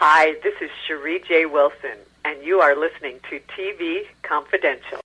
Hi, this is Cherie J. Wilson, and you are listening to TV Confidential.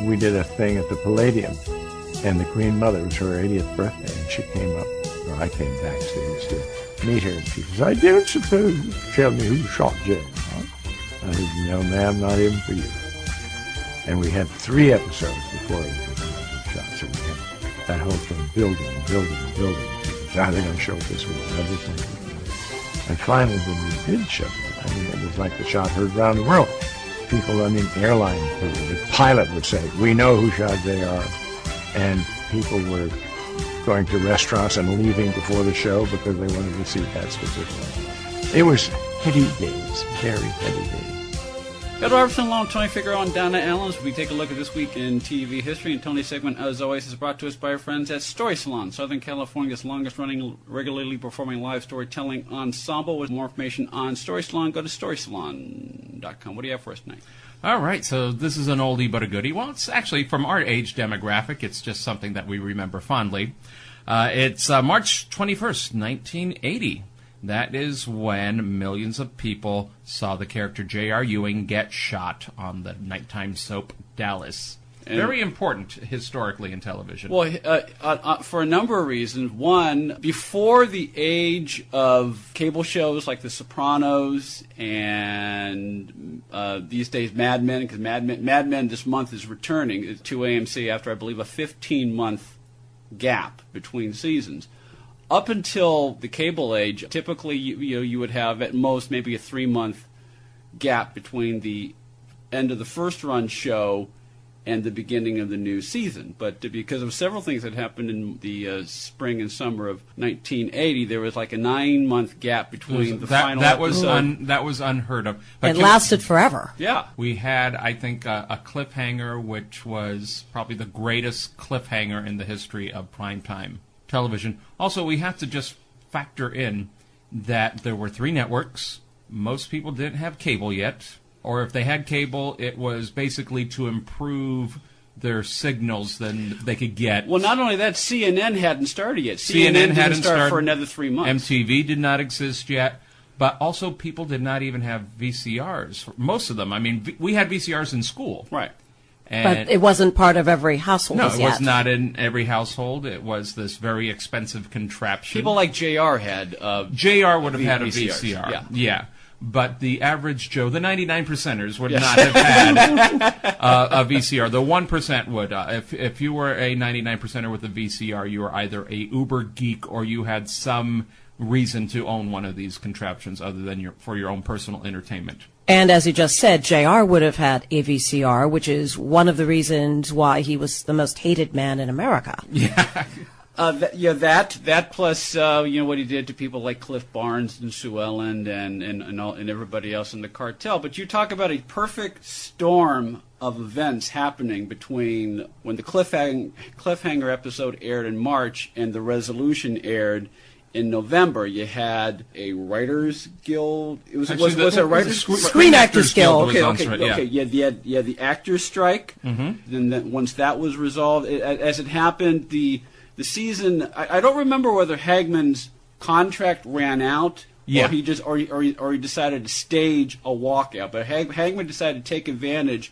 We did a thing at the Palladium, and the Queen Mother, it was her 80th birthday, and she came up, or I came backstage to meet her, and she says, I don't suppose you can tell me who shot J.R. I said, no, ma'am, not even for you. And we had 3 episodes before it was shot, so we had that whole thing building. How are they going to show it this week? And finally, when we did show it, I mean, it was like the shot heard around the world. People, I mean, airline people, the pilot would say, we know who shot J.R. And people were going to restaurants and leaving before the show because they wanted to see that specifically. It was heady days, very heady days. Ed Robertson, along with Tony Figueroa and Donna Allens. We take a look at this week in TV history, and Tony's segment, as always, is brought to us by our friends at Story Salon, Southern California's longest-running, regularly performing live storytelling ensemble. With more information on Story Salon, go to storysalon.com. What do you have for us tonight? All right, so this is an oldie but a goodie. Well, it's actually from our age demographic. It's just something that we remember fondly. It's March 21st, 1980. That is when millions of people saw the character J.R. Ewing get shot on the nighttime soap Dallas. And very important historically in television. Well, for a number of reasons. One, before the age of cable shows like The Sopranos and these days Mad Men, because Mad Men this month is returning to AMC after, I believe, a 15-month gap between seasons. Up until the cable age, typically you would have at most maybe a 3-month gap between the end of the first run show and the beginning of the new season. But because of several things that happened in the spring and summer of 1980, there was like a 9-month gap between the final episode. That was unheard of. But it lasted forever. Yeah. We had, I think, a cliffhanger, which was probably the greatest cliffhanger in the history of primetime television. Also, we have to just factor in that there were 3 networks. Most people didn't have cable yet. Or if they had cable, it was basically to improve their signals than they could get. Well, not only that, CNN hadn't started yet. CNN hadn't started for another 3 months. MTV did not exist yet. But also, people did not even have VCRs. Most of them. I mean, we had VCRs in school. Right. But it wasn't part of every household yet. No, it was not in every household. It was this very expensive contraption. People like J.R. had J.R. would have had a VCR. Yeah. But the average Joe, the 99%ers, would not have had a VCR. The 1% would. If you were a 99%er with a VCR, you were either a uber geek or you had some reason to own one of these contraptions other than for your own personal entertainment. And as you just said, J.R. would have had a VCR, which is one of the reasons why he was the most hated man in America. Yeah. That plus what he did to people like Cliff Barnes and Sue Ellen and everybody else in the cartel. But you talk about a perfect storm of events happening between when the cliffhanger episode aired in March and the resolution aired in November. You had a Writers Guild. Was it a Writers Screen Actors Guild? Okay. You had the actors strike. Mm-hmm. Then once that was resolved, as it happened, the season. I don't remember whether Hagman's contract ran out. Yeah. Or he just or he decided to stage a walkout. But Hagman decided to take advantage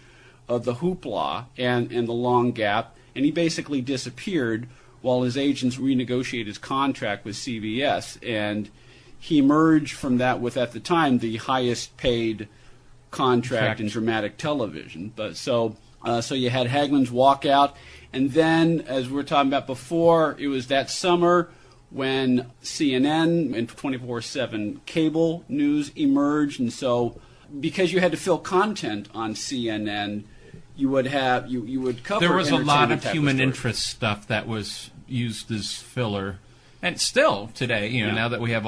of the hoopla and the long gap, and he basically disappeared while his agents renegotiated his contract with CBS, and he emerged from that with, at the time, the highest paid contract in dramatic television. But so you had Hagman's walkout, and then, as we were talking about before, it was that summer when CNN and 24/7 cable news emerged, and so because you had to fill content on CNN, you would cover. There was a lot of human interest stuff that was used as filler, and still today, now that we have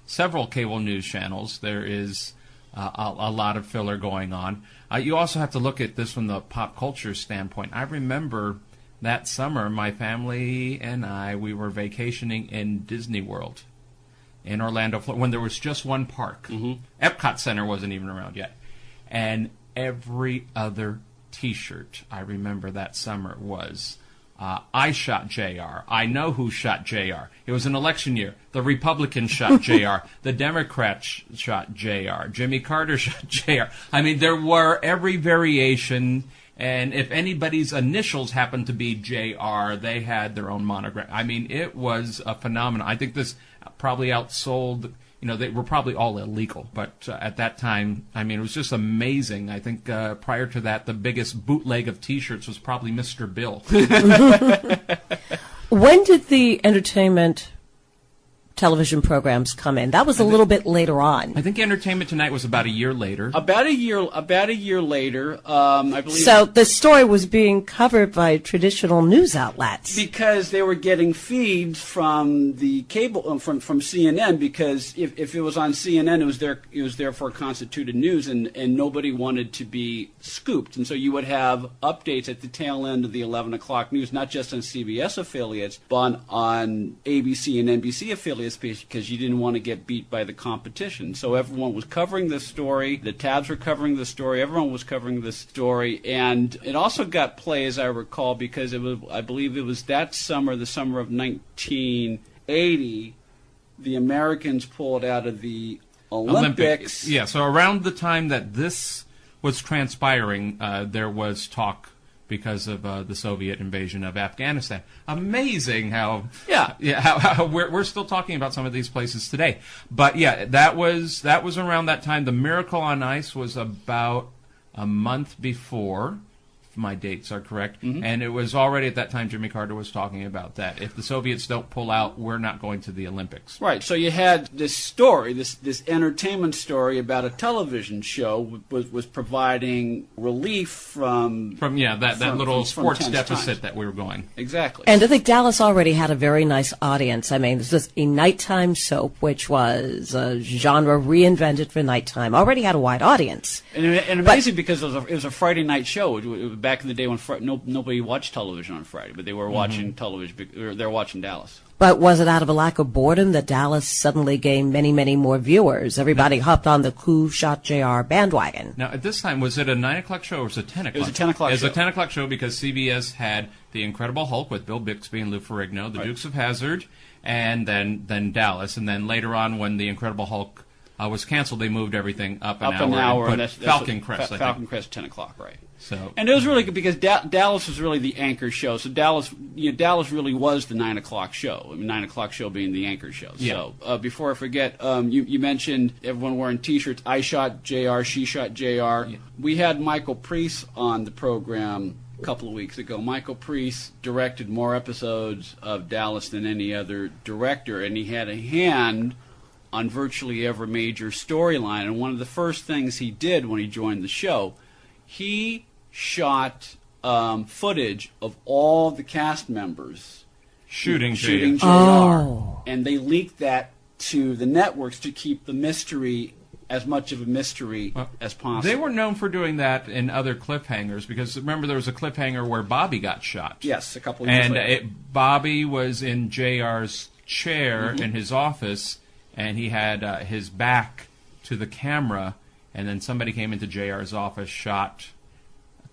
several cable news channels, there is a lot of filler going on. You also have to look at this from the pop culture standpoint. I remember that summer, my family and we were vacationing in Disney World in Orlando, Florida, when there was just one park. Mm-hmm. Epcot Center wasn't even around yet. and every other T-shirt I remember that summer was I shot J.R. I know who shot J.R. It was an election year. The Republicans shot J.R. The Democrats shot J.R. Jimmy Carter shot J.R. I mean, there were every variation, and if anybody's initials happened to be J.R., they had their own monogram. I mean, it was a phenomenon. I think this probably outsold... they were probably all illegal, but at that time, I mean, it was just amazing. I think prior to that, the biggest bootleg of T-shirts was probably Mr. Bill. When did the entertainment television programs come in? That was a little bit later on. I think Entertainment Tonight was about a year later. About a year later, I believe. So the story was being covered by traditional news outlets because they were getting feeds from the cable from CNN. Because if it was on CNN, it was there for constituted news, and nobody wanted to be scooped, and so you would have updates at the tail end of the 11 o'clock news, not just on CBS affiliates, but on ABC and NBC affiliates, because you didn't want to get beat by the competition. So everyone was covering this story. The tabs were covering the story. Everyone was covering this story. And it also got play, as I recall, because I believe it was that summer, the summer of 1980, the Americans pulled out of the Olympics. Yeah, so around the time that this was transpiring, there was talk because of the Soviet invasion of Afghanistan. Amazing how how we're still talking about some of these places today. But yeah, that was around that time. The Miracle on Ice was about a month before, if my dates are correct, and it was already at that time Jimmy Carter was talking about that. If the Soviets don't pull out, we're not going to the Olympics. Right. So you had this story, this entertainment story about a television show was providing relief from that little sports deficit that we were going. Exactly. And I think Dallas already had a very nice audience. I mean, this was a nighttime soap, which was a genre reinvented for nighttime. Already had a wide audience. And amazing because it was a Friday night show. It was back in the day when nobody watched television on Friday, but they were watching television. They were watching Dallas. But was it out of a lack of boredom that Dallas suddenly gained many, many more viewers? Everybody hopped on the Who Shot J.R. bandwagon. Now, at this time, was it a 9 o'clock show or was it a 10 o'clock? It was a 10 o'clock show. It was a 10 o'clock show because CBS had The Incredible Hulk with Bill Bixby and Lou Ferrigno, The Dukes of Hazzard, and then Dallas. And then later on, when The Incredible Hulk was canceled, they moved everything up an hour. And put Falcon Crest, Falcon Crest, 10 o'clock, right. So, and it was really good because Dallas was really the anchor show. So Dallas really was the 9 o'clock show. I mean, 9 o'clock show being the anchor show. Yeah. So before I forget, you mentioned everyone wearing T-shirts. I shot J.R. She shot J.R. Yeah. We had Michael Priest on the program a couple of weeks ago. Michael Priest directed more episodes of Dallas than any other director, and he had a hand on virtually every major storyline. And one of the first things he did when he joined the show, he shot footage of all the cast members shooting JR. Oh. And they leaked that to the networks to keep the mystery as much of a mystery as possible. They were known for doing that in other cliffhangers because remember there was a cliffhanger where Bobby got shot. Yes, a couple of years later. And Bobby was in JR's chair in his office, and he had his back to the camera, and then somebody came into JR's office, shot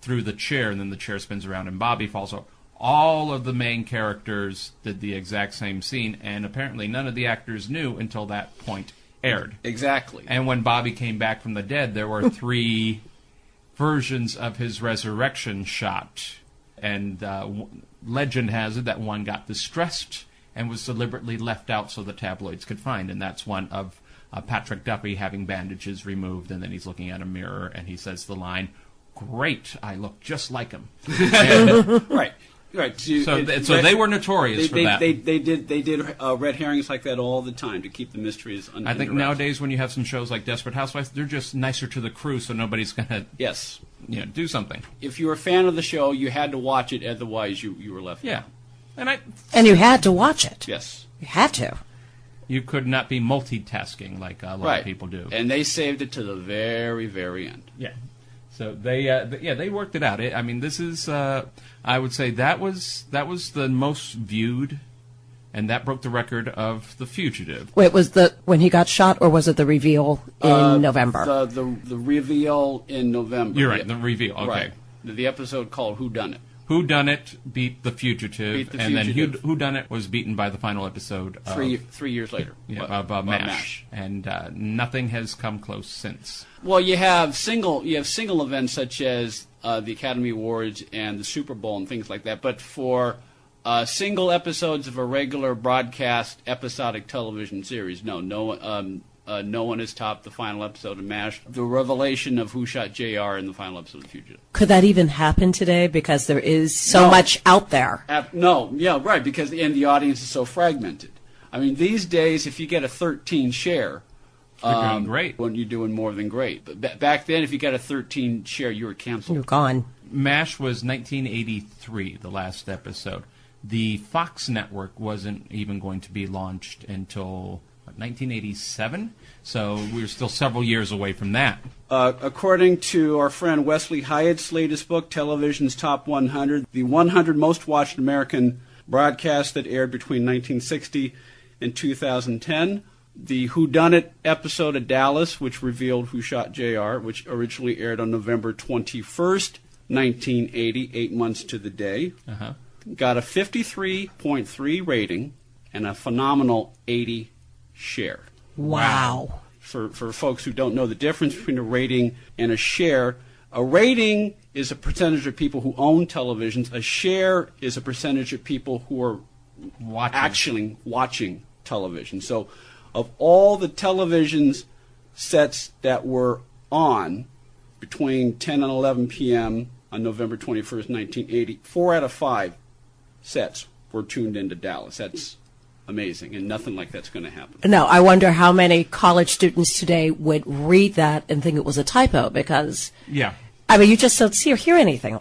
through the chair, and then the chair spins around and Bobby falls over. All of the main characters did the exact same scene, and apparently none of the actors knew until that point aired. Exactly. And when Bobby came back from the dead, there were 3 versions of his resurrection shot. And legend has it that one got distressed and was deliberately left out so the tabloids could find, and that's one of Patrick Duffy having bandages removed, and then he's looking at a mirror, and he says the line, "Great, I look just like him." Right. So they were notorious for that. They did red herrings like that all the time to keep the mysteries under I think wraps. nowadays when you have some shows like Desperate Housewives, they're just nicer to the crew, so nobody's going to do something. If you were a fan of the show, you had to watch it, otherwise you were left out. And you had to watch it. Yes. You had to. You could not be multitasking like a lot of people do. And they saved it to the very, very end. Yeah. So they worked it out. This is I would say that was the most viewed and that broke the record of The Fugitive. Wait, was when he got shot, or was it the reveal in November? The reveal in November. You're right, the reveal. Okay. Right. The episode called Who Done It. Who Done It beat The Fugitive, and then Who Done It was beaten by the final episode of, 3 years later. of MASH. And nothing has come close since. Well, you have single events such as the Academy Awards and the Super Bowl and things like that, but for single episodes of a regular broadcast episodic television series, no one has topped the final episode of MASH. The revelation of Who Shot J.R. in the final episode of The Fugitive. Could that even happen today? Because there is so much out there. Right, because the audience is so fragmented. I mean, these days, if you get a 13 share, you're doing great. When you're doing more than great. But back then, if you got a 13 share, you were canceled. You're gone. MASH was 1983, the last episode. The Fox network wasn't even going to be launched until 1987, so we're still several years away from that. According to our friend Wesley Hyatt's latest book, Television's Top 100, the 100 most watched American broadcasts that aired between 1960 and 2010, the Whodunit episode of Dallas, which revealed Who Shot J.R., which originally aired on November 21st, 1980, 8 months to the day, got a 53.3 rating and a phenomenal 80 share. Wow. For folks who don't know the difference between a rating and a share, a rating is a percentage of people who own televisions. A share is a percentage of people who are actually watching television. So of all the television sets that were on between 10 and 11 p.m. on November 21st, 1980, 4 out of 5 sets were tuned into Dallas. That's amazing, and nothing like that's going to happen. No, I wonder how many college students today would read that and think it was a typo, because I mean, you just don't see or hear anything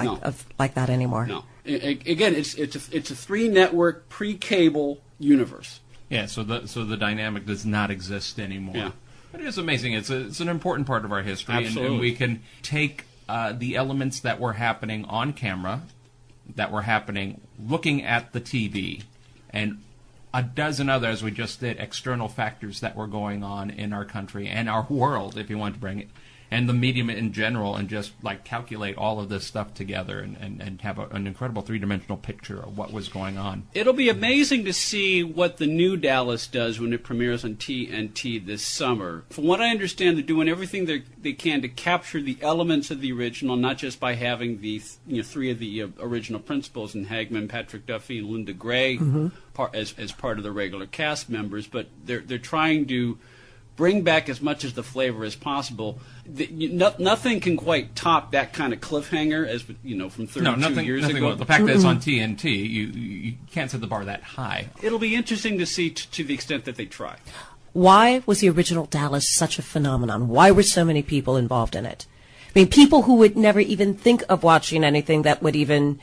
like that anymore. No, again, it's a 3-network pre-cable universe. Yeah, so the dynamic does not exist anymore. Yeah. But it is amazing. It's an important part of our history, and we can take the elements that were happening on camera, that were happening looking at the TV, and a dozen other, as we just did, external factors that were going on in our country and our world, if you want to bring it, and the medium in general, and just like calculate all of this stuff together and have an incredible three-dimensional picture of what was going on. It'll be amazing to see what the new Dallas does when it premieres on TNT this summer. From what I understand, they're doing everything they can to capture the elements of the original, not just by having the 3 of the original principals in Hagman, Patrick Duffy, and Linda Gray as part of the regular cast members, but they're trying to bring back as much as the flavor as possible. Nothing can quite top that kind of cliffhanger as from 32 years ago. Will. The fact that it's on TNT, you can't set the bar that high. It'll be interesting to see to the extent that they try. Why was the original Dallas such a phenomenon? Why were so many people involved in it? I mean, people who would never even think of watching anything that would even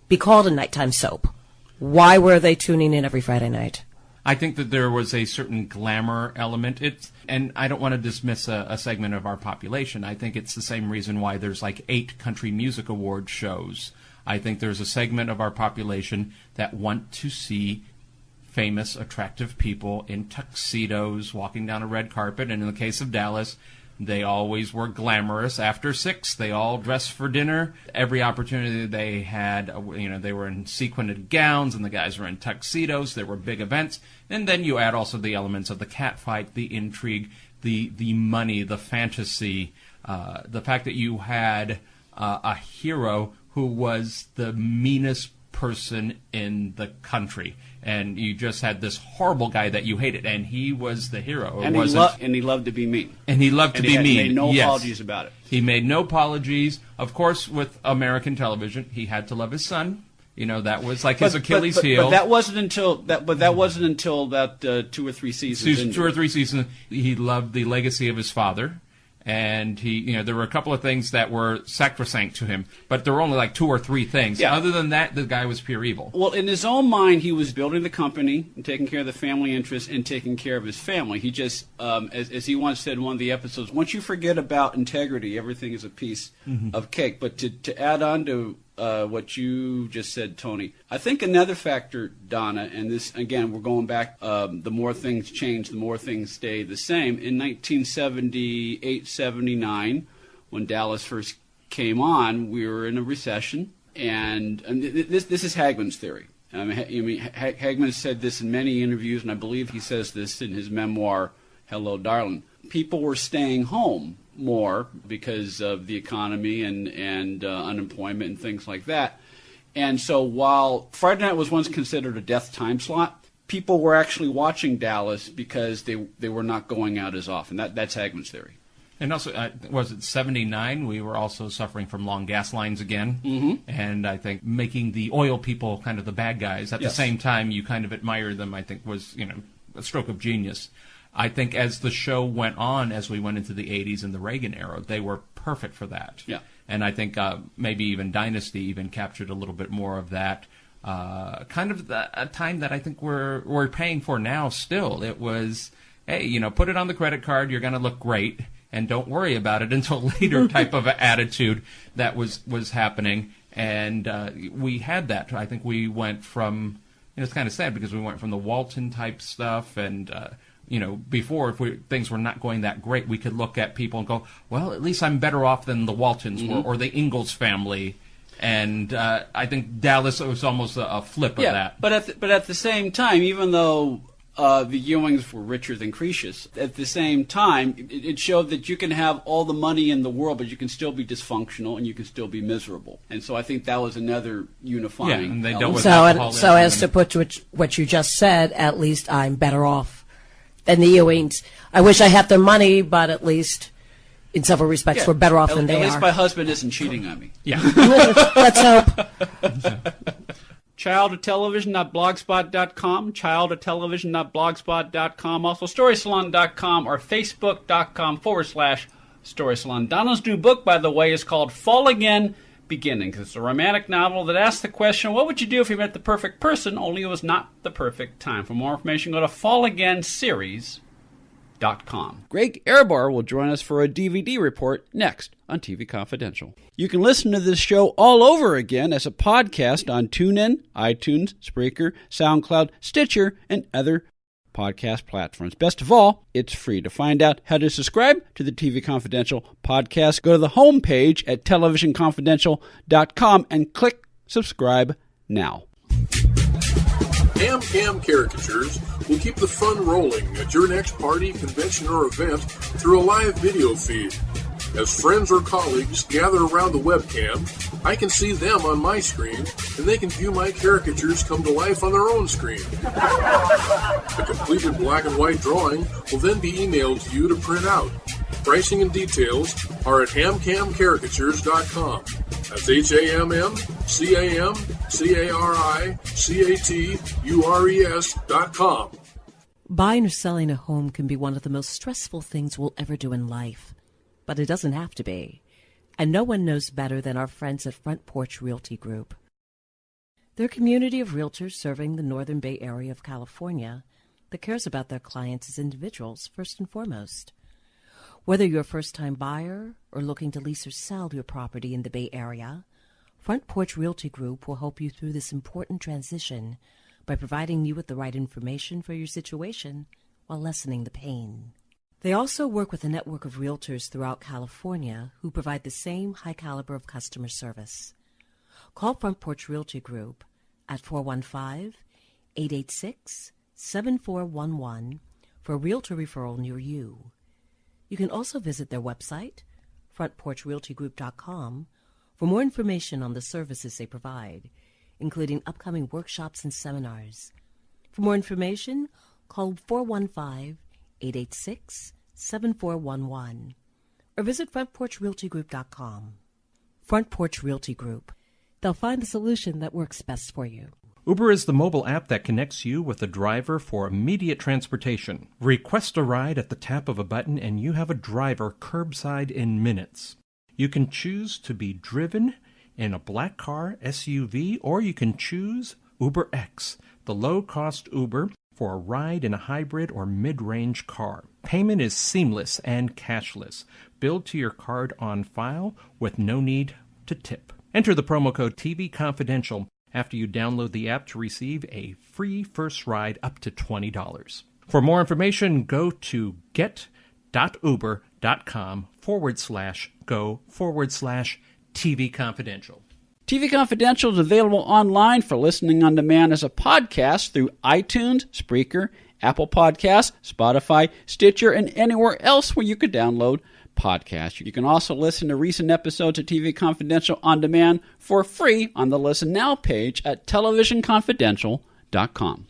be called a nighttime soap. Why were they tuning in every Friday night? I think that there was a certain glamour element. And I don't want to dismiss a segment of our population. I think it's the same reason why there's like 8 country music award shows. I think there's a segment of our population that want to see famous, attractive people in tuxedos walking down a red carpet. And in the case of Dallas, they always were glamorous. After 6, they all dressed for dinner. Every opportunity they had, they were in sequined gowns, and the guys were in tuxedos. There were big events. And then you add also the elements of the catfight, the intrigue, the money, the fantasy, the fact that you had a hero who was the meanest person in the country. And you just had this horrible guy that you hated, and he was the hero. And he loved to be mean. And he loved to be mean. He made no apologies about it. He made no apologies. Of course, with American television, he had to love his son. That was like his Achilles heel. But that wasn't until about 2 or 3 seasons. 2 or 3 seasons, he loved the legacy of his father. And he, there were a couple of things that were sacrosanct to him, but there were only like 2 or 3 things. Yeah. Other than that, the guy was pure evil. Well, in his own mind, he was building the company and taking care of the family interests and taking care of his family. He just, as he once said in one of the episodes, once you forget about integrity, everything is a piece of cake. But to add on to what you just said, Tony. I think another factor, Donna, and this, again, we're going back, the more things change, the more things stay the same. In 1978-79, when Dallas first came on, we were in a recession, and this is Hagman's theory. Hagman said this in many interviews, and I believe he says this in his memoir, Hello, Darling. People were staying home more because of the economy and unemployment and things like that. And so while Friday night was once considered a death time slot, people were actually watching Dallas because they were not going out as often. That's Hagman's theory. And also, was it 79? We were also suffering from long gas lines again. Mm-hmm. And I think making the oil people kind of the bad guys. At the same time, you kind of admire them, I think, was, a stroke of genius. I think as the show went on, as we went into the 80s and the Reagan era, they were perfect for that. Yeah. And I think maybe even Dynasty even captured a little bit more of that. Kind of a time that I think we're paying for now still. It was, hey, put it on the credit card, you're going to look great, and don't worry about it until later type of attitude that was happening. And we had that. I think we went from, it's kind of sad because we went from the Walton type stuff and, before, if things were not going that great, we could look at people and go, well, at least I'm better off than the Waltons were or the Ingalls family. And I think Dallas was almost a flip of that. But at the same time, even though the Ewings were richer than Croesus, at the same time, it showed that you can have all the money in the world, but you can still be dysfunctional and you can still be miserable. And so I think that was another unifying and they element. dealt with So as to put what you just said, at least I'm better off than the Ewings. I wish I had their money, but at least in several respects we're better off than they are. At least my husband isn't cheating on me. Yeah. Let's hope. Childoftelevision.blogspot.com, childoftelevision.blogspot.com, also storysalon.com or facebook.com/storysalon. Donna's new book, by the way, is called Fall Again, Beginning. It's a romantic novel that asks the question, what would you do if you met the perfect person, only it was not the perfect time? For more information, go to fallagainseries.com. Greg Ehrbar will join us for a DVD report next on TV Confidential. You can listen to this show all over again as a podcast on TuneIn, iTunes, Spreaker, SoundCloud, Stitcher, and other podcast platforms. Best of all, it's free. To find out how to subscribe to the TV Confidential podcast, go to the homepage at televisionconfidential.com and click subscribe now. Ham Caricatures will keep the fun rolling at your next party, convention, or event through a live video feed. As friends or colleagues gather around the webcam, I can see them on my screen, and they can view my caricatures come to life on their own screen. The completed black and white drawing will then be emailed to you to print out. Pricing and details are at hamcamcaricatures.com. That's HAMCAMCARICATURES.com. Buying or selling a home can be one of the most stressful things we'll ever do in life. But it doesn't have to be. And no one knows better than our friends at Front Porch Realty Group. They're a community of realtors serving the Northern Bay Area of California that cares about their clients as individuals first and foremost. Whether you're a first-time buyer or looking to lease or sell your property in the Bay Area, Front Porch Realty Group will help you through this important transition by providing you with the right information for your situation while lessening the pain. They also work with a network of realtors throughout California who provide the same high caliber of customer service. Call Front Porch Realty Group at 415-886-7411 for a realtor referral near you. You can also visit their website, frontporchrealtygroup.com, for more information on the services they provide, including upcoming workshops and seminars. For more information, call 415-886-7411 or visit frontporchrealtygroup.com. Front Porch Realty Group. They'll find the solution that works best for you. Uber is the mobile app that connects you with a driver for immediate transportation. Request a ride at the tap of a button and you have a driver curbside in minutes. You can choose to be driven in a black car, SUV, or you can choose UberX, the low-cost Uber, for a ride in a hybrid or mid-range car. Payment is seamless and cashless, billed to your card on file with no need to tip. Enter the promo code TV Confidential after you download the app to receive a free first ride up to $20. For more information, go to get.uber.com/go/TV Confidential. TV Confidential is available online for listening on demand as a podcast through iTunes, Spreaker, Apple Podcasts, Spotify, Stitcher, and anywhere else where you could download podcasts. You can also listen to recent episodes of TV Confidential on demand for free on the Listen Now page at televisionconfidential.com.